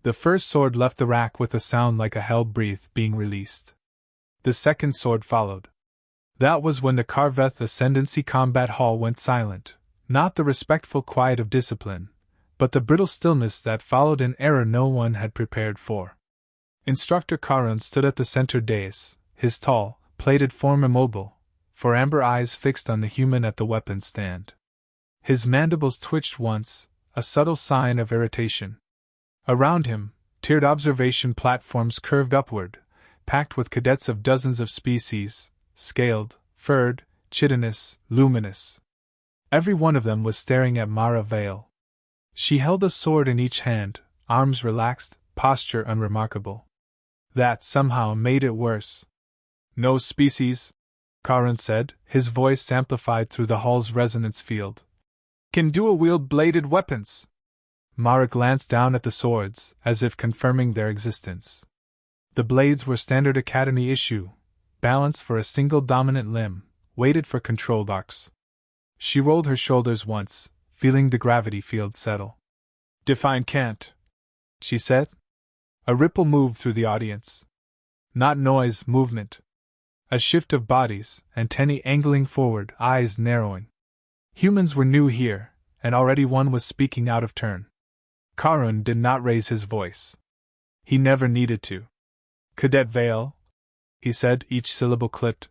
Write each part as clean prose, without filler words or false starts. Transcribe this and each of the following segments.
The first sword left the rack with a sound like a hell breath being released. The second sword followed. That was when the Khar'Veth Ascendancy Combat Hall went silent, not the respectful quiet of discipline, but the brittle stillness that followed an era no one had prepared for. Instructor Khar'Veth stood at the center dais, his tall, plated form immobile, for amber eyes fixed on the human at the weapons stand. His mandibles twitched once, a subtle sign of irritation. Around him, tiered observation platforms curved upward, packed with cadets of dozens of species, scaled, furred, chitinous, luminous. Every one of them was staring at Mara Vale. She held a sword in each hand, arms relaxed, posture unremarkable. That somehow made it worse. "No species," Khar'Veth said, his voice amplified through the hall's resonance field. "Can dual-wield bladed weapons." Mara glanced down at the swords, as if confirming their existence. The blades were standard Academy issue, balanced for a single dominant limb, weighted for controlled arcs. She rolled her shoulders once, feeling the gravity field settle. "Define can't," she said. A ripple moved through the audience. Not noise, movement. A shift of bodies, antennae angling forward, eyes narrowing. Humans were new here, and already one was speaking out of turn. Khar'Veth did not raise his voice. He never needed to. "Cadet Vale," he said, each syllable clipped.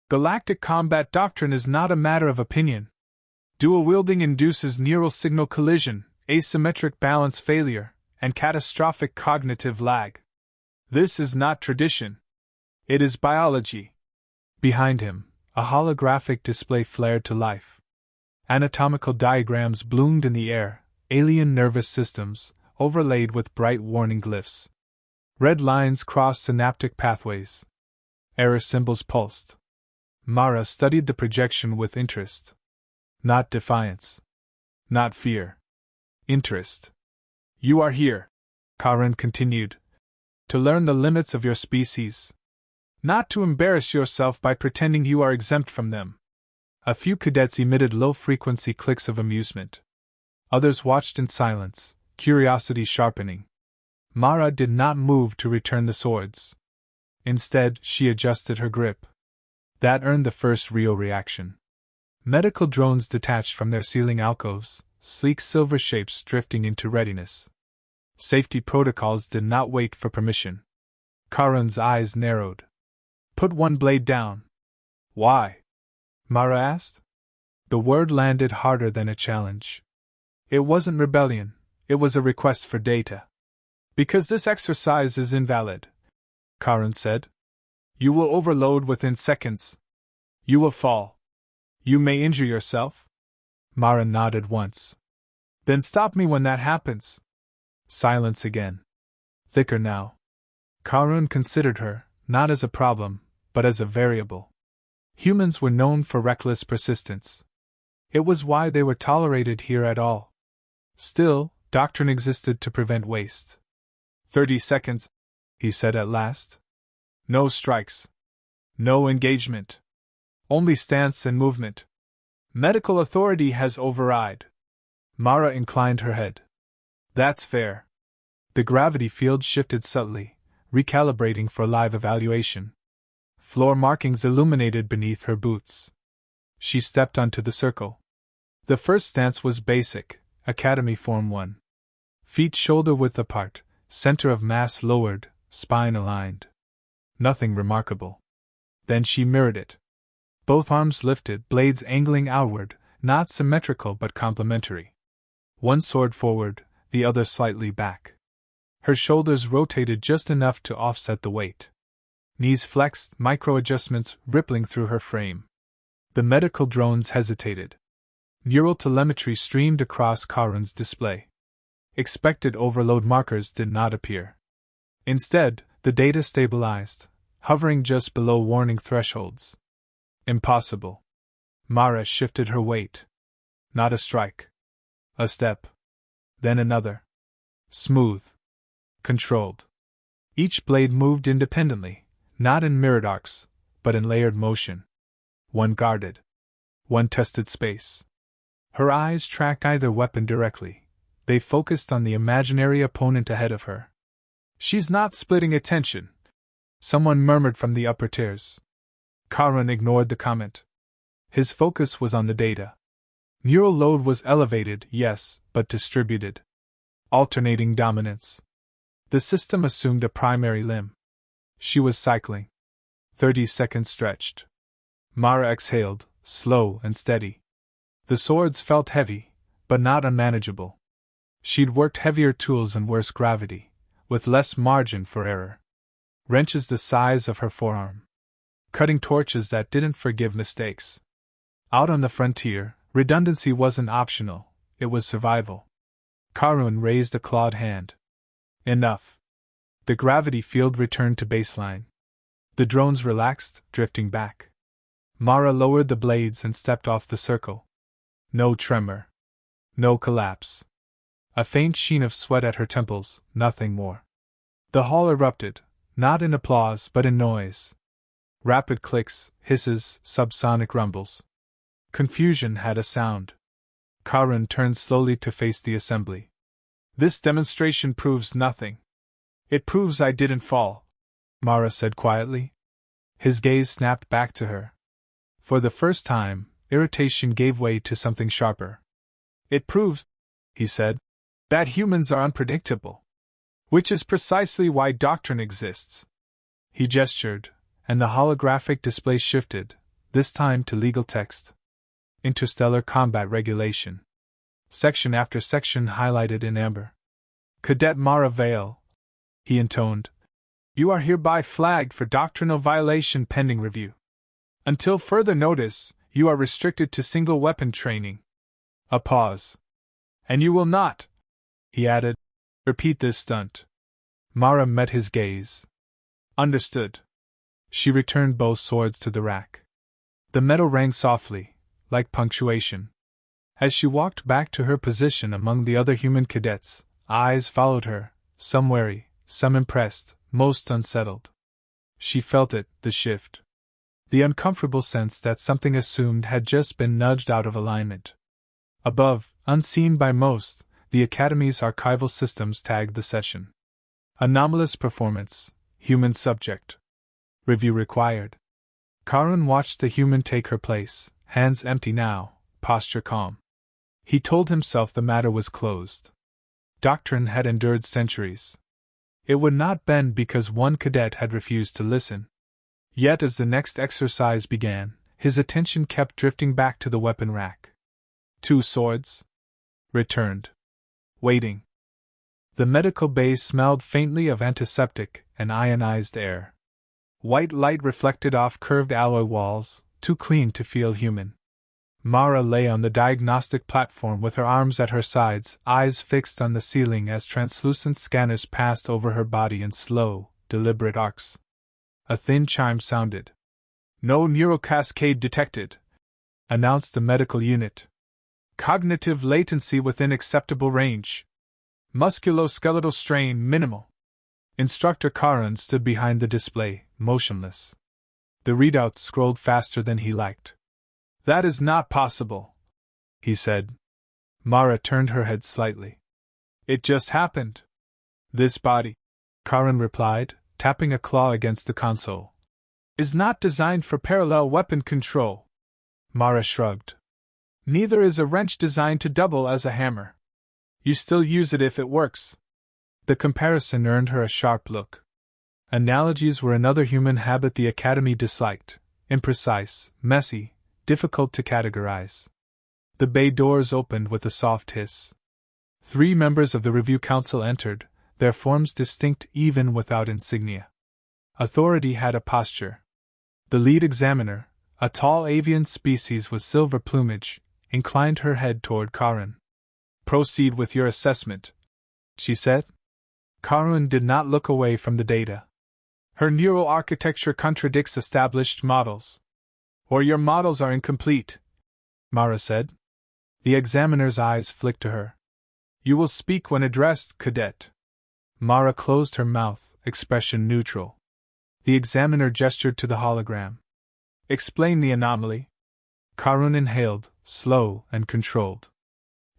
"Galactic combat doctrine is not a matter of opinion. Dual-wielding induces neural signal collision, asymmetric balance failure, and catastrophic cognitive lag. This is not tradition. It is biology." Behind him, a holographic display flared to life. Anatomical diagrams bloomed in the air, alien nervous systems, overlaid with bright warning glyphs. Red lines crossed synaptic pathways. Error symbols pulsed. Mara studied the projection with interest. Not defiance. Not fear. Interest. "You are here," Khar'Veth continued, "to learn the limits of your species. Not to embarrass yourself by pretending you are exempt from them." A few cadets emitted low-frequency clicks of amusement. Others watched in silence, curiosity sharpening. Mara did not move to return the swords. Instead, she adjusted her grip. That earned the first real reaction. Medical drones detached from their ceiling alcoves, sleek silver shapes drifting into readiness. Safety protocols did not wait for permission. Khar'Veth's eyes narrowed. "Put one blade down." "Why?" Mara asked. The word landed harder than a challenge. It wasn't rebellion, it was a request for data. "Because this exercise is invalid," Khar'Veth said. "You will overload within seconds. You will fall. You may injure yourself." Mara nodded once. "Then stop me when that happens." Silence again. Thicker now. Khar'Veth considered her, not as a problem, but as a variable. Humans were known for reckless persistence. It was why they were tolerated here at all. Still, doctrine existed to prevent waste. 30 seconds, he said at last. "No strikes. No engagement. Only stance and movement. Medical authority has override." Mara inclined her head. "That's fair." The gravity field shifted subtly, recalibrating for live evaluation. Floor markings illuminated beneath her boots. She stepped onto the circle. The first stance was basic, Academy Form 1. Feet shoulder-width apart, center of mass lowered, spine aligned. Nothing remarkable. Then she mirrored it. Both arms lifted, blades angling outward, not symmetrical but complementary. One sword forward, the other slightly back. Her shoulders rotated just enough to offset the weight. Knees flexed, micro-adjustments rippling through her frame. The medical drones hesitated. Neural telemetry streamed across Khar'Veth's display. Expected overload markers did not appear. Instead, the data stabilized, hovering just below warning thresholds. Impossible. Mara shifted her weight. Not a strike. A step. Then another. Smooth. Controlled. Each blade moved independently. Not in mirrored arcs, but in layered motion. One guarded. One tested space. Her eyes tracked either weapon directly, They focused on the imaginary opponent ahead of her. "She's not splitting attention," someone murmured from the upper tiers. Khar'Veth ignored the comment. His focus was on the data. Neural load was elevated, yes, but distributed. Alternating dominance. The system assumed a primary limb. She was cycling. 30 seconds stretched. Mara exhaled, slow and steady. The swords felt heavy, but not unmanageable. She'd worked heavier tools and worse gravity, with less margin for error. Wrenches the size of her forearm. Cutting torches that didn't forgive mistakes. Out on the frontier, redundancy wasn't optional, it was survival. Khar'Veth raised a clawed hand. Enough. The gravity field returned to baseline. The drones relaxed, drifting back. Mara lowered the blades and stepped off the circle. No tremor. No collapse. A faint sheen of sweat at her temples, nothing more. The hall erupted, not in applause but in noise. Rapid clicks, hisses, subsonic rumbles. Confusion had a sound. Khar'Veth turned slowly to face the assembly. "This demonstration proves nothing." "It proves I didn't fall," Mara said quietly. His gaze snapped back to her. For the first time, irritation gave way to something sharper. "It proves," he said, "that humans are unpredictable. Which is precisely why doctrine exists." He gestured, and the holographic display shifted, this time to legal text. Interstellar Combat Regulation. Section after section highlighted in amber. "Cadet Mara Vale," he intoned, "you are hereby flagged for doctrinal violation pending review. Until further notice, you are restricted to single weapon training." A pause. "And you will not," he added, "repeat this stunt." Mara met his gaze. "Understood." She returned both swords to the rack. The metal rang softly, like punctuation. As she walked back to her position among the other human cadets, eyes followed her, some wary, some impressed, most unsettled. She felt it, the shift. The uncomfortable sense that something assumed had just been nudged out of alignment. Above, unseen by most, the Academy's archival systems tagged the session. Anomalous performance, human subject. Review required. Khar'Veth watched the human take her place, hands empty now, posture calm. He told himself the matter was closed. Doctrine had endured centuries. It would not bend because one cadet had refused to listen. Yet as the next exercise began, his attention kept drifting back to the weapon rack. 2 swords? Returned. Waiting. The medical bay smelled faintly of antiseptic and ionized air. White light reflected off curved alloy walls, too clean to feel human. Mara lay on the diagnostic platform with her arms at her sides, eyes fixed on the ceiling as translucent scanners passed over her body in slow, deliberate arcs. A thin chime sounded. "No neural cascade detected," announced the medical unit. "Cognitive latency within acceptable range. Musculoskeletal strain minimal." Instructor Khar'Veth stood behind the display, motionless. The readouts scrolled faster than he liked. "That is not possible," he said. Mara turned her head slightly. "It just happened." "This body," Khar'Veth replied, tapping a claw against the console, "is not designed for parallel weapon control." Mara shrugged. "Neither is a wrench designed to double as a hammer. You still use it if it works." The comparison earned her a sharp look. Analogies were another human habit the Academy disliked, imprecise, messy, difficult to categorize. The bay doors opened with a soft hiss. 3 members of the Review Council entered, their forms distinct even without insignia. Authority had a posture. The lead examiner, a tall avian species with silver plumage, inclined her head toward Khar'Veth. "Proceed with your assessment," she said. Khar'Veth did not look away from the data. "Her neural architecture contradicts established models. Or your models are incomplete," Mara said. The examiner's eyes flicked to her. "You will speak when addressed, cadet." Mara closed her mouth, expression neutral. The examiner gestured to the hologram. "Explain the anomaly." Khar'Veth inhaled, slow and controlled.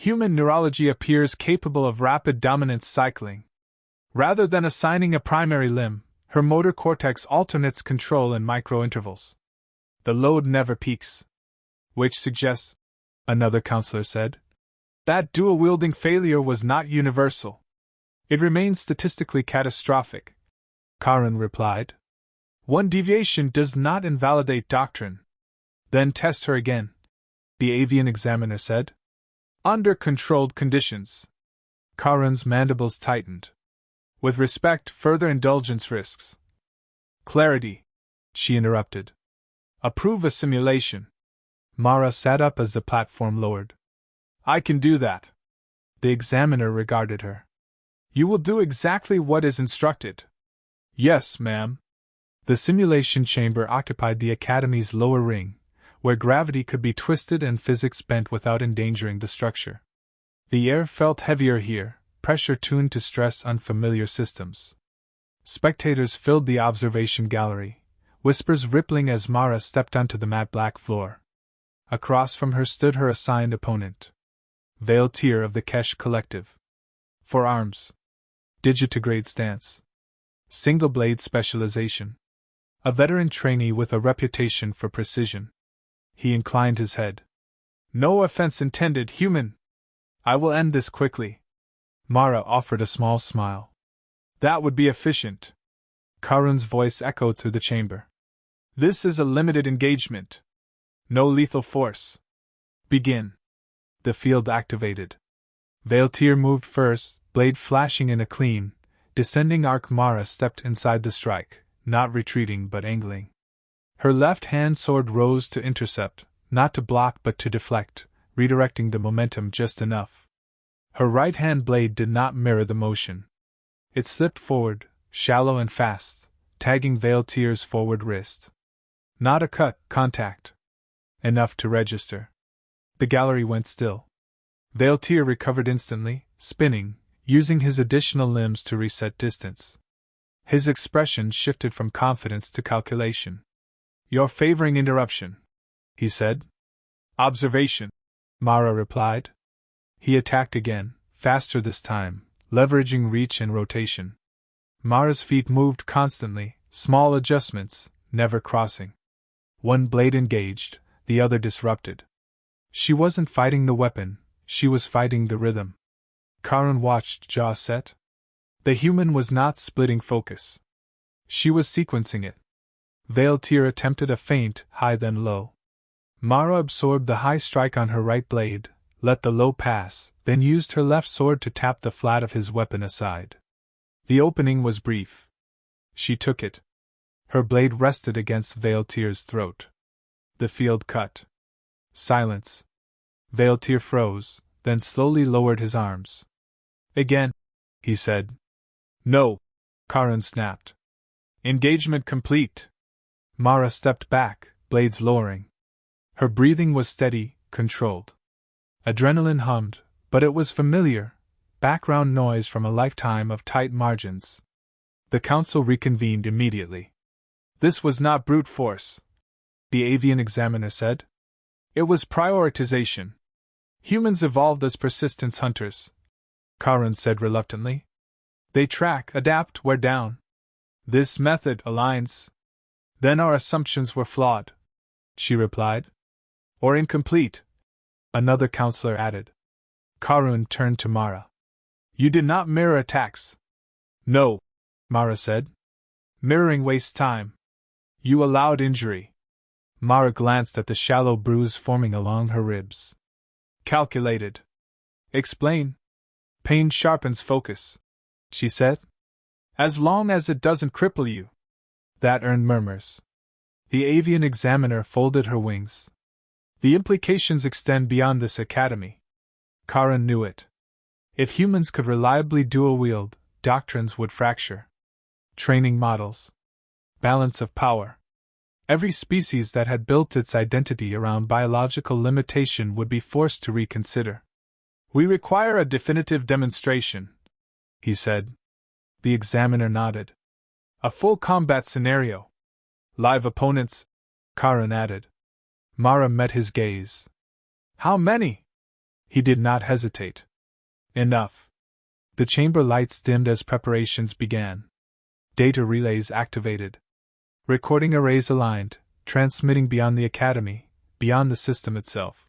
Human neurology appears capable of rapid dominance cycling. Rather than assigning a primary limb, her motor cortex alternates control in micro-intervals. The load never peaks. Which suggests, another counselor said, that dual-wielding failure was not universal. It remains statistically catastrophic. Karen replied. One deviation does not invalidate doctrine. Then test her again, the avian examiner said. Under controlled conditions. Karen's mandibles tightened. With respect, further indulgence risks. Clarity, she interrupted. Approve a simulation. Mara sat up as the platform lowered. I can do that. The examiner regarded her. You will do exactly what is instructed. Yes, ma'am. The simulation chamber occupied the Academy's lower ring, where gravity could be twisted and physics bent without endangering the structure. The air felt heavier here, pressure tuned to stress unfamiliar systems. Spectators filled the observation gallery, whispers rippling as Mara stepped onto the matte black floor. Across from her stood her assigned opponent. Vale of the Kesh Collective. Forearms. Digitigrade stance. Single blade specialization. A veteran trainee with a reputation for precision. He inclined his head. No offense intended, human. I will end this quickly. Mara offered a small smile. That would be efficient. Karun's voice echoed through the chamber. This is a limited engagement. No lethal force. Begin. The field activated. Vale moved first, blade flashing in a clean, descending arc. Mara stepped inside the strike, not retreating but angling. Her left hand sword rose to intercept, not to block but to deflect, redirecting the momentum just enough. Her right hand blade did not mirror the motion. It slipped forward, shallow and fast, tagging Vale's forward wrist. Not a cut, contact. Enough to register. The gallery went still. Vale recovered instantly, spinning, using his additional limbs to reset distance. His expression shifted from confidence to calculation. You're favoring interruption, he said. Observation, Mara replied. He attacked again, faster this time, leveraging reach and rotation. Mara's feet moved constantly, small adjustments, never crossing. One blade engaged, the other disrupted. She wasn't fighting the weapon, she was fighting the rhythm. Karun watched, jaw set. The human was not splitting focus. She was sequencing it. Vale attempted a feint, high then low. Mara absorbed the high strike on her right blade, let the low pass, then used her left sword to tap the flat of his weapon aside. The opening was brief. She took it. Her blade rested against Vale's throat. The field cut. Silence. Vale froze, then slowly lowered his arms. Again, he said. No, Karun snapped. Engagement complete. Mara stepped back, blades lowering. Her breathing was steady, controlled. Adrenaline hummed, but it was familiar, background noise from a lifetime of tight margins. The council reconvened immediately. This was not brute force, the avian examiner said. It was prioritization. Humans evolved as persistence hunters, Karun said reluctantly. They track, adapt, wear down. This method aligns. Then our assumptions were flawed, she replied. Or incomplete, another counselor added. Karun turned to Mara. You did not mirror attacks. No, Mara said. Mirroring wastes time. You allowed injury. Mara glanced at the shallow bruise forming along her ribs. Calculated. Explain. Pain sharpens focus, she said. As long as it doesn't cripple you. That earned murmurs. The avian examiner folded her wings. The implications extend beyond this academy. Karun knew it. If humans could reliably dual-wield, doctrines would fracture. Training models. Balance of power. Every species that had built its identity around biological limitation would be forced to reconsider. We require a definitive demonstration, he said. The examiner nodded. A full combat scenario. Live opponents, Karun added. Mara met his gaze. How many? He did not hesitate. Enough. The chamber lights dimmed as preparations began. Data relays activated. Recording arrays aligned, transmitting beyond the academy, beyond the system itself.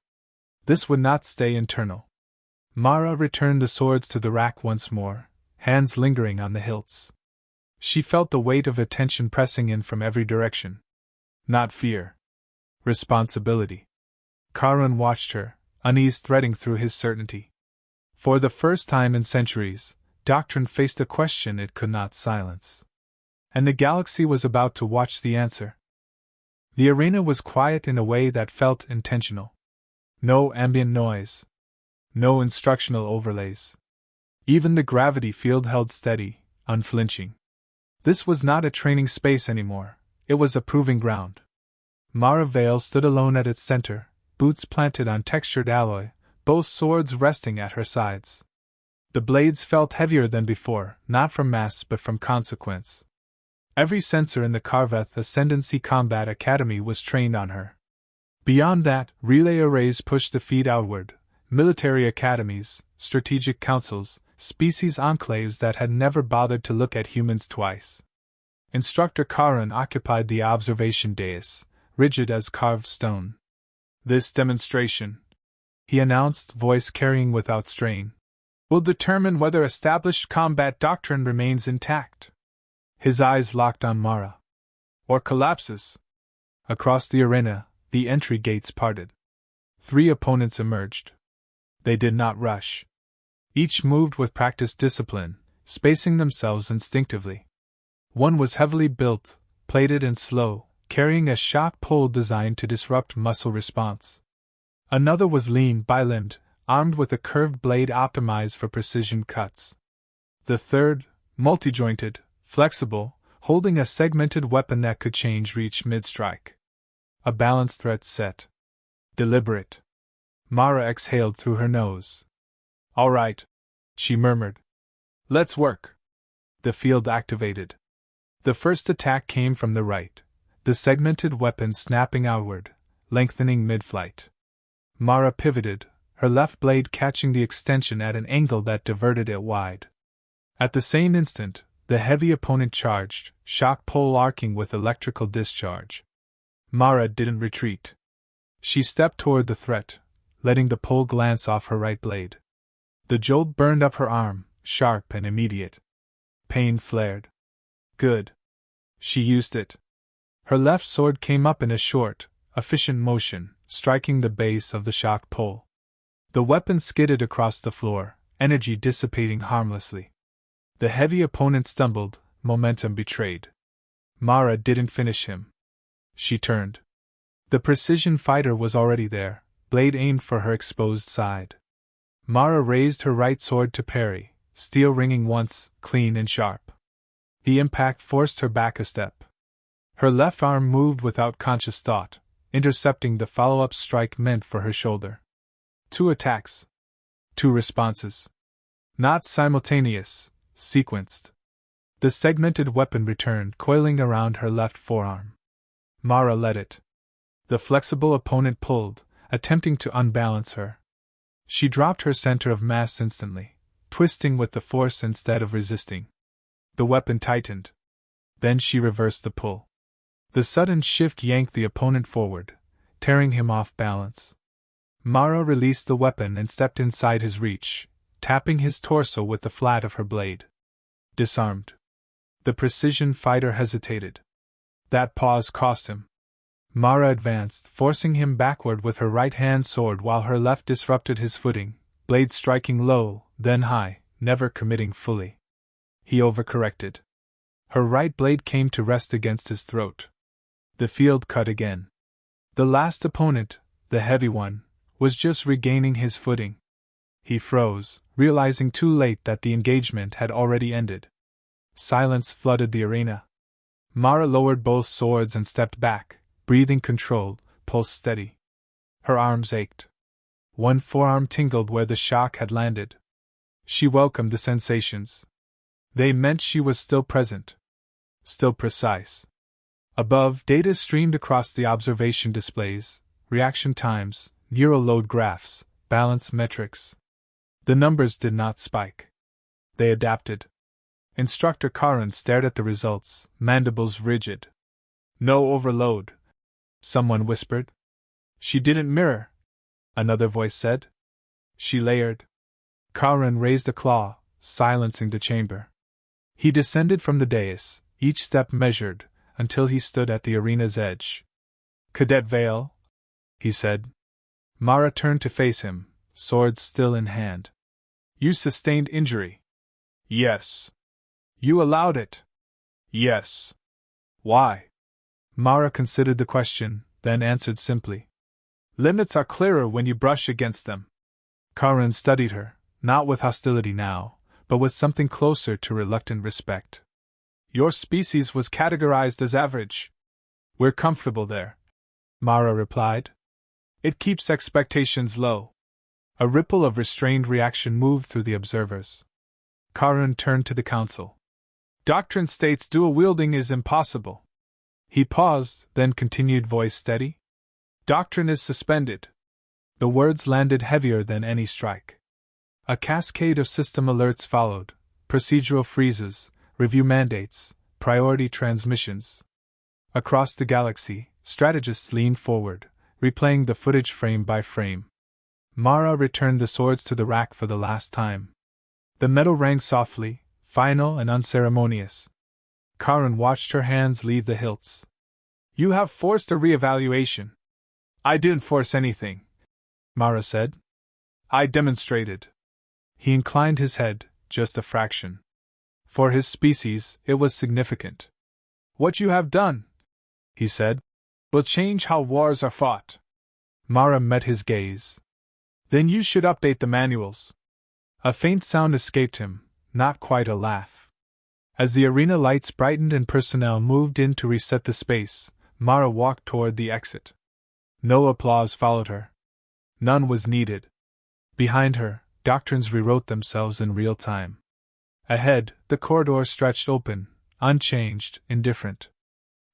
This would not stay internal. Mara returned the swords to the rack once more, hands lingering on the hilts. She felt the weight of attention pressing in from every direction. Not fear. Responsibility. Khar'Veth watched her, unease threading through his certainty. For the first time in centuries, doctrine faced a question it could not silence. And the galaxy was about to watch the answer. The arena was quiet in a way that felt intentional. No ambient noise. No instructional overlays. Even the gravity field held steady, unflinching. This was not a training space anymore, it was a proving ground. Vale stood alone at its center, boots planted on textured alloy, both swords resting at her sides. The blades felt heavier than before, not from mass but from consequence. Every sensor in the Khar'Veth Ascendancy Combat Academy was trained on her. Beyond that, relay arrays pushed the feed outward, military academies, strategic councils, species enclaves that had never bothered to look at humans twice. Instructor Khar'Veth occupied the observation dais, rigid as carved stone. This demonstration, he announced, voice carrying without strain, will determine whether established combat doctrine remains intact. His eyes locked on Mara. Or collapses. Across the arena, the entry gates parted. 3 opponents emerged. They did not rush. Each moved with practiced discipline, spacing themselves instinctively. One was heavily built, plated and slow, carrying a shock pole designed to disrupt muscle response. Another was lean, bilimbed, armed with a curved blade optimized for precision cuts. The third, multi-jointed, flexible, holding a segmented weapon that could change reach mid-strike. A balanced threat set. Deliberate. Mara exhaled through her nose. All right, she murmured. Let's work. The field activated. The first attack came from the right, the segmented weapon snapping outward, lengthening mid-flight. Mara pivoted, her left blade catching the extension at an angle that diverted it wide. At the same instant, the heavy opponent charged, shock pole arcing with electrical discharge. Mara didn't retreat. She stepped toward the threat, letting the pole glance off her right blade. The jolt burned up her arm, sharp and immediate. Pain flared. Good. She used it. Her left sword came up in a short, efficient motion, striking the base of the shock pole. The weapon skidded across the floor, energy dissipating harmlessly. The heavy opponent stumbled, momentum betrayed. Mara didn't finish him. She turned. The precision fighter was already there, blade aimed for her exposed side. Mara raised her right sword to parry, steel ringing once, clean and sharp. The impact forced her back a step. Her left arm moved without conscious thought, intercepting the follow-up strike meant for her shoulder. 2 attacks. 2 responses. Not simultaneous, sequenced. The segmented weapon returned, coiling around her left forearm. Mara let it. The flexible opponent pulled, attempting to unbalance her. She dropped her center of mass instantly, twisting with the force instead of resisting. The weapon tightened. Then she reversed the pull. The sudden shift yanked the opponent forward, tearing him off balance. Mara released the weapon and stepped inside his reach, tapping his torso with the flat of her blade. Disarmed. The precision fighter hesitated. That pause cost him. Mara advanced, forcing him backward with her right-hand sword while her left disrupted his footing, blade striking low, then high, never committing fully. He overcorrected. Her right blade came to rest against his throat. The field cut again. The last opponent, the heavy one, was just regaining his footing. He froze, realizing too late that the engagement had already ended. Silence flooded the arena. Mara lowered both swords and stepped back, breathing controlled, pulse steady. Her arms ached. One forearm tingled where the shock had landed. She welcomed the sensations. They meant she was still present. Still precise. Above, data streamed across the observation displays, reaction times, neural load graphs, balance metrics. The numbers did not spike. They adapted. Instructor Khar'Veth stared at the results, mandibles rigid. No overload, someone whispered. She didn't mirror, another voice said. She layered. Khar'Veth raised a claw, silencing the chamber. He descended from the dais, each step measured, until he stood at the arena's edge. Cadet Vale, he said. Mara turned to face him, swords still in hand. You sustained injury. Yes. You allowed it. Yes. Why? Mara considered the question, then answered simply. Limits are clearer when you brush against them. Khar'Veth studied her, not with hostility now, but with something closer to reluctant respect. Your species was categorized as average. We're comfortable there, Mara replied. It keeps expectations low. A ripple of restrained reaction moved through the observers. Khar'Veth turned to the council. Doctrine states dual-wielding is impossible. He paused, then continued, voice steady. Doctrine is suspended. The words landed heavier than any strike. A cascade of system alerts followed, procedural freezes, review mandates, priority transmissions. Across the galaxy, strategists leaned forward, replaying the footage frame by frame. Mara returned the swords to the rack for the last time. The metal rang softly, final and unceremonious. Khar'Veth watched her hands leave the hilts. You have forced a re-evaluation. I didn't force anything, Mara said. I demonstrated. He inclined his head, just a fraction. For his species, it was significant. What you have done, he said, will change how wars are fought. Mara met his gaze. Then you should update the manuals. A faint sound escaped him, not quite a laugh. As the arena lights brightened and personnel moved in to reset the space, Mara walked toward the exit. No applause followed her. None was needed. Behind her, doctrines rewrote themselves in real time. Ahead, the corridor stretched open, unchanged, indifferent.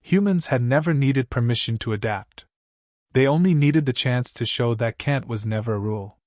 Humans had never needed permission to adapt. They only needed the chance to show that can't was never a rule.